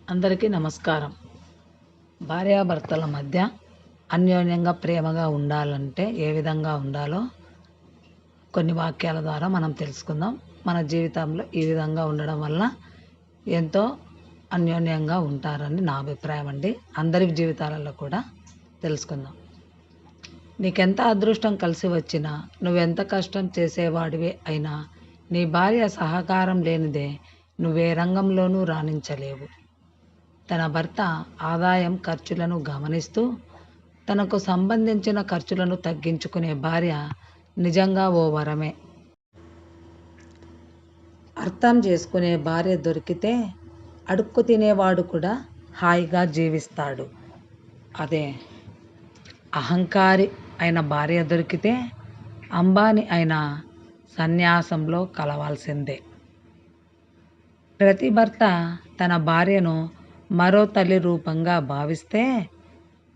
అందరికీ నమస్కారం. భార్యాభర్తల మధ్య అన్యోన్యంగా ప్రేమగా ఉండాలంటే ఏ విధంగా ఉండాలో కొన్ని వాక్యాల ద్వారా మనం తెలుసుకుందాం. మన జీవితంలో ఈ విధంగా ఉండడం వల్ల ఎంతో అన్యోన్యంగా ఉంటారని నా అభిప్రాయం అండి. అందరి జీవితాలలో కూడా తెలుసుకుందాం. నీకెంత అదృష్టం కలిసి వచ్చినా, నువ్వెంత కష్టం చేసేవాడివి అయినా, నీ భార్య సహకారం లేనిదే నువ్వే రంగంలోనూ రాణించలేవు. తన భర్త ఆదాయం ఖర్చులను గమనిస్తూ తనకు సంబంధించిన ఖర్చులను తగ్గించుకునే భార్య నిజంగా ఓ వరమే. అర్థం చేసుకునే భార్య దొరికితే అడుక్కు తినేవాడు కూడా హాయిగా జీవిస్తాడు. అదే అహంకారి అయిన భార్య దొరికితే అంబానీ అయిన సన్యాసంలో కలవాల్సిందే. ప్రతి భర్త తన భార్యను మరో తల్లి రూపంగా భావిస్తే,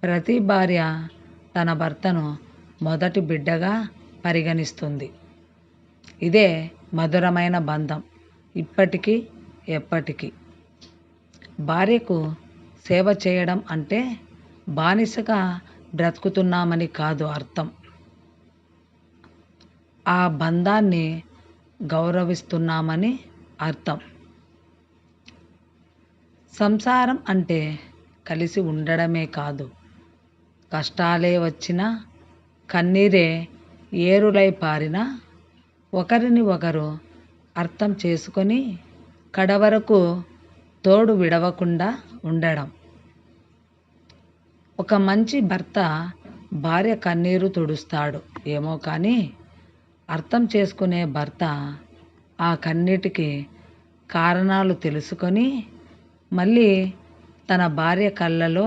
ప్రతి భార్య తన భర్తను మొదటి బిడ్డగా పరిగణిస్తుంది. ఇదే మధురమైన బంధం, ఇప్పటికీ ఎప్పటికీ. భార్యకు సేవ చేయడం అంటే బానిసగా బ్రతుకుతున్నామని కాదు అర్థం. ఆ బంధాన్ని గౌరవిస్తున్నామని అర్థం. సంసారం అంటే కలిసి ఉండడమే కాదు, కష్టాలే వచ్చినా, కన్నీరే ఏరులై పారినా ఒకరిని ఒకరు అర్థం చేసుకొని కడవరకు తోడు విడవకుండా ఉండడం. ఒక మంచి భర్త భార్య కన్నీరు తుడుస్తాడు ఏమో కానీ, అర్థం చేసుకునే భర్త ఆ కన్నీటికి కారణాలు తెలుసుకొని మళ్ళీ తన భార్య కళ్ళలో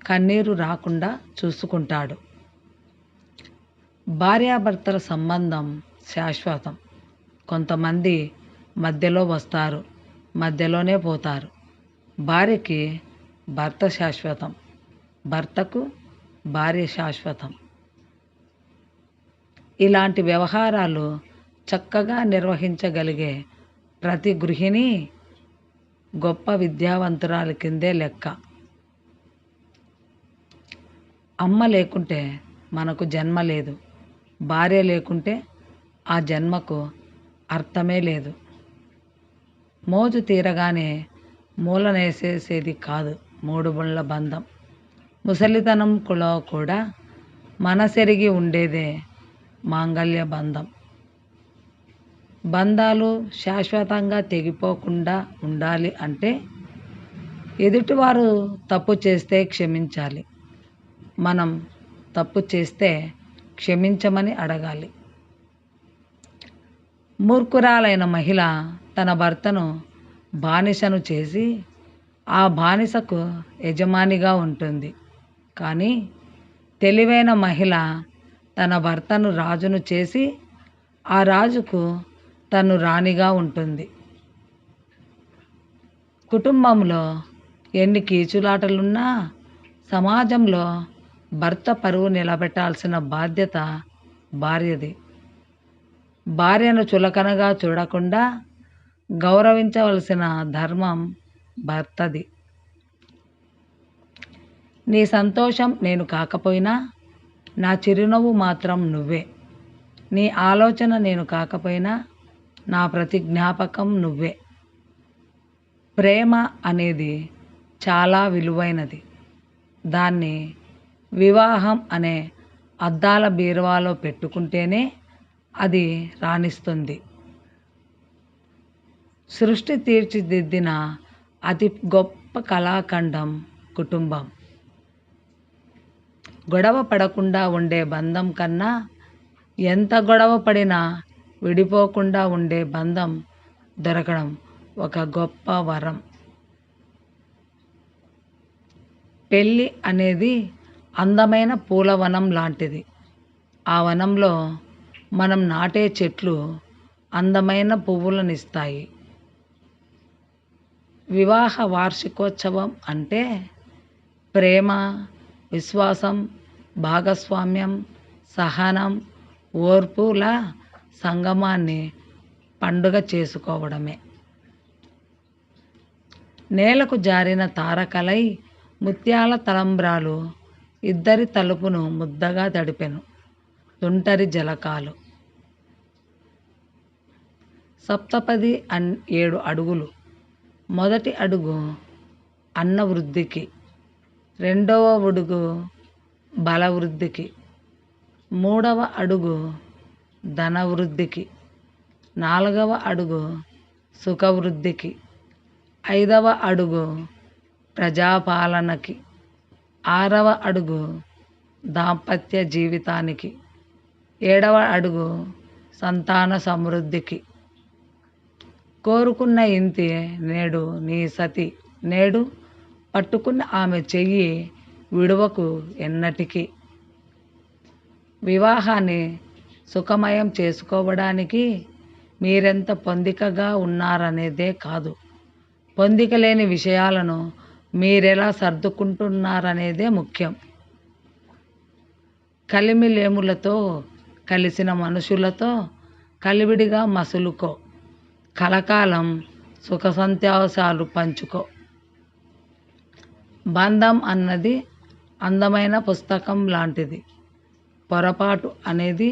కన్నీరు రాకుండా చూసుకుంటాడు. భార్యాభర్తల సంబంధం శాశ్వతం. కొంతమంది మధ్యలో వస్తారు, మధ్యలోనే పోతారు. భార్యకి భర్త శాశ్వతం, భర్తకు భార్య శాశ్వతం. ఇలాంటి వ్యవహారాలు చక్కగా నిర్వహించగలిగే ప్రతి గృహిణి గొప్ప విద్యావంతురాలి కిందే లెక్క. అమ్మ లేకుంటే మనకు జన్మ లేదు, భార్య లేకుంటే ఆ జన్మకు అర్థమే లేదు. మోజు తీరగానే మూలనేసేసేది కాదు మూడు ముళ్ళ బంధం. ముసలితనంలో కూడా మనసెరిగి ఉండేదే మాంగళ్య బంధం. బంధాలు శాశ్వతంగా తెగిపోకుండా ఉండాలి అంటే ఎదుటివారు తప్పు చేస్తే క్షమించాలి, మనం తప్పు చేస్తే క్షమించమని అడగాలి. మూర్ఖురాలైన మహిళ తన భర్తను బానిసను చేసి ఆ బానిసకు యజమానిగా ఉంటుంది. కానీ తెలివైన మహిళ తన భర్తను రాజును చేసి ఆ రాజుకు తను రాణిగా ఉంటుంది. కుటుంబంలో ఎన్ని కీచులాటలున్నా సమాజంలో భర్త పరువు నిలబెట్టాల్సిన బాధ్యత భార్యది. భార్యను చులకనగా చూడకుండా గౌరవించవలసిన ధర్మం భర్తది. నీ సంతోషం నేను కాకపోయినా నా చిరునవ్వు మాత్రం నువ్వే. నీ ఆలోచన నేను కాకపోయినా నా ప్రతి జ్ఞాపకం నువ్వే. ప్రేమ అనేది చాలా విలువైనది. దాన్ని వివాహం అనే అద్దాల బీరువాలో పెట్టుకుంటేనే అది రాణిస్తుంది. సృష్టి తీర్చిదిద్దిన అతి గొప్ప కళాఖండం కుటుంబం. గొడవ పడకుండా ఉండే బంధం కన్నా ఎంత గొడవ పడినా విడిపోకుండా ఉండే బంధం దొరకడం ఒక గొప్ప వరం. పెళ్ళి అనేది అందమైన పూలవనం లాంటిది. ఆ వనంలో మనం నాటే చెట్లు అందమైన పువ్వులనిస్తాయి. వివాహ వార్షికోత్సవం అంటే ప్రేమ, విశ్వాసం, భాగస్వామ్యం, సహనం, ఓర్పుల సంగమాన్ని పండుగ చేసుకోవడమే. నేలకు జారిన తారకలై ముత్యాల తలంబ్రాలు ఇద్దరి తలుపును ముద్దగా తడిపెను తుంటరి జలకాలు. సప్తపది 7 అడుగులు. మొదటి అడుగు అన్న వృద్ధికి, రెండవ అడుగు బలవృద్ధికి, మూడవ అడుగు ధనవృద్ధికి, నాలుగవ అడుగు సుఖవృద్ధికి, ఐదవ అడుగు ప్రజాపాలనకి, ఆరవ అడుగు దాంపత్య జీవితానికి, ఏడవ అడుగు సంతాన సమృద్ధికి. కోరుకున్న ఇంతి నేడు నీ సతి, నేడు పట్టుకున్న ఆమె చెయ్యి విడువకు ఎన్నటికీ. వివాహాన్ని సుఖమయం చేసుకోవడానికి మీరెంత పొందికగా ఉన్నారనేదే కాదు, పొందిక లేని విషయాలను మీరెలా సర్దుకుంటున్నారనేదే ముఖ్యం. కలిమిలేములతో కలిసిన మనుషులతో కలివిడిగా మసులుకో, కలకాలం సుఖ సంతోషాలు పంచుకో. బంధం అన్నది అందమైన పుస్తకం లాంటిది. పొరపాటు అనేది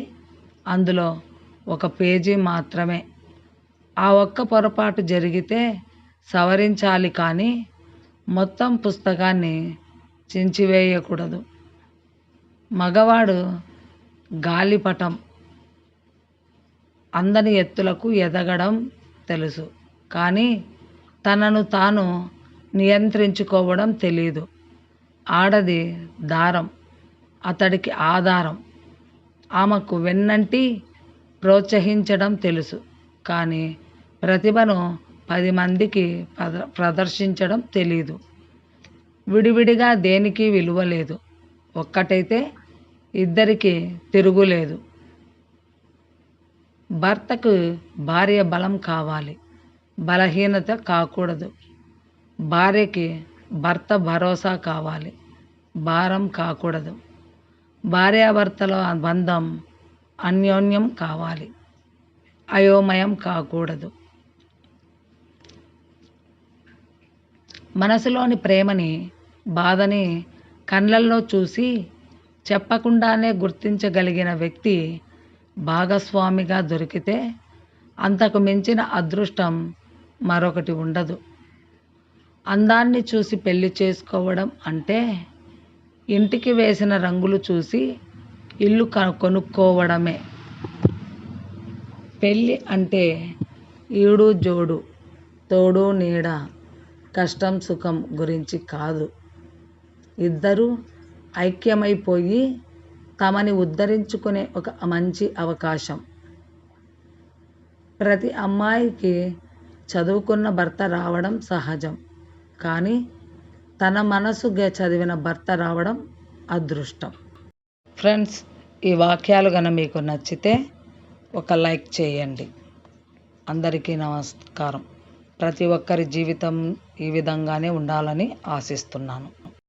అందులో ఒక పేజీ మాత్రమే. ఆ ఒక్క పొరపాటు జరిగితే సవరించాలి కానీ మొత్తం పుస్తకాన్ని చించివేయకూడదు. మగవాడు గాలిపటం, అందని ఎత్తులకు ఎదగడం తెలుసు కానీ తనను తాను నియంత్రించుకోవడం తెలీదు. ఆడది దారం, అతడికి ఆధారం. ఆమెకు వెన్నంటి ప్రోత్సహించడం తెలుసు కానీ ప్రతిభను 10 మందికి ప్రదర్శించడం తెలీదు. విడివిడిగా దేనికి విలువ లేదు, ఒక్కటైతే ఇద్దరికి తిరుగులేదు. భర్తకు భార్య బలం కావాలి, బలహీనత కాకూడదు. భార్యకి భర్త భరోసా కావాలి, భారం కాకూడదు. భార్యాభర్తల బంధం అన్యోన్యం కావాలి, అయోమయం కాకూడదు. మనసులోని ప్రేమని, బాధని కళ్ళల్లో చూసి చెప్పకుండానే గుర్తించగలిగిన వ్యక్తి భాగస్వామిగా దొరికితే అంతకు మించిన అదృష్టం మరొకటి ఉండదు. అందాన్ని చూసి పెళ్లి చేసుకోవడం అంటే ఇంటికి వేసిన రంగులు చూసి ఇల్లు కొనుక్కోవడమే. పెళ్ళి అంటే ఈడు జోడు, తోడు నీడ, కష్టం సుఖం గురించి కాదు. ఇద్దరూ ఐక్యమైపోయి తమని ఉద్ధరించుకునే ఒక మంచి అవకాశం. ప్రతి అమ్మాయికి చదువుకున్న భర్త రావడం సహజం కానీ తన మనసుగా చదివిన భర్త రావడం అదృష్టం. ఫ్రెండ్స్, ఈ వాక్యాలు కనుక మీకు నచ్చితే ఒక లైక్ చేయండి. అందరికీ నమస్కారం. ప్రతి ఒక్కరి జీవితం ఈ విధంగానే ఉండాలని ఆశిస్తున్నాను.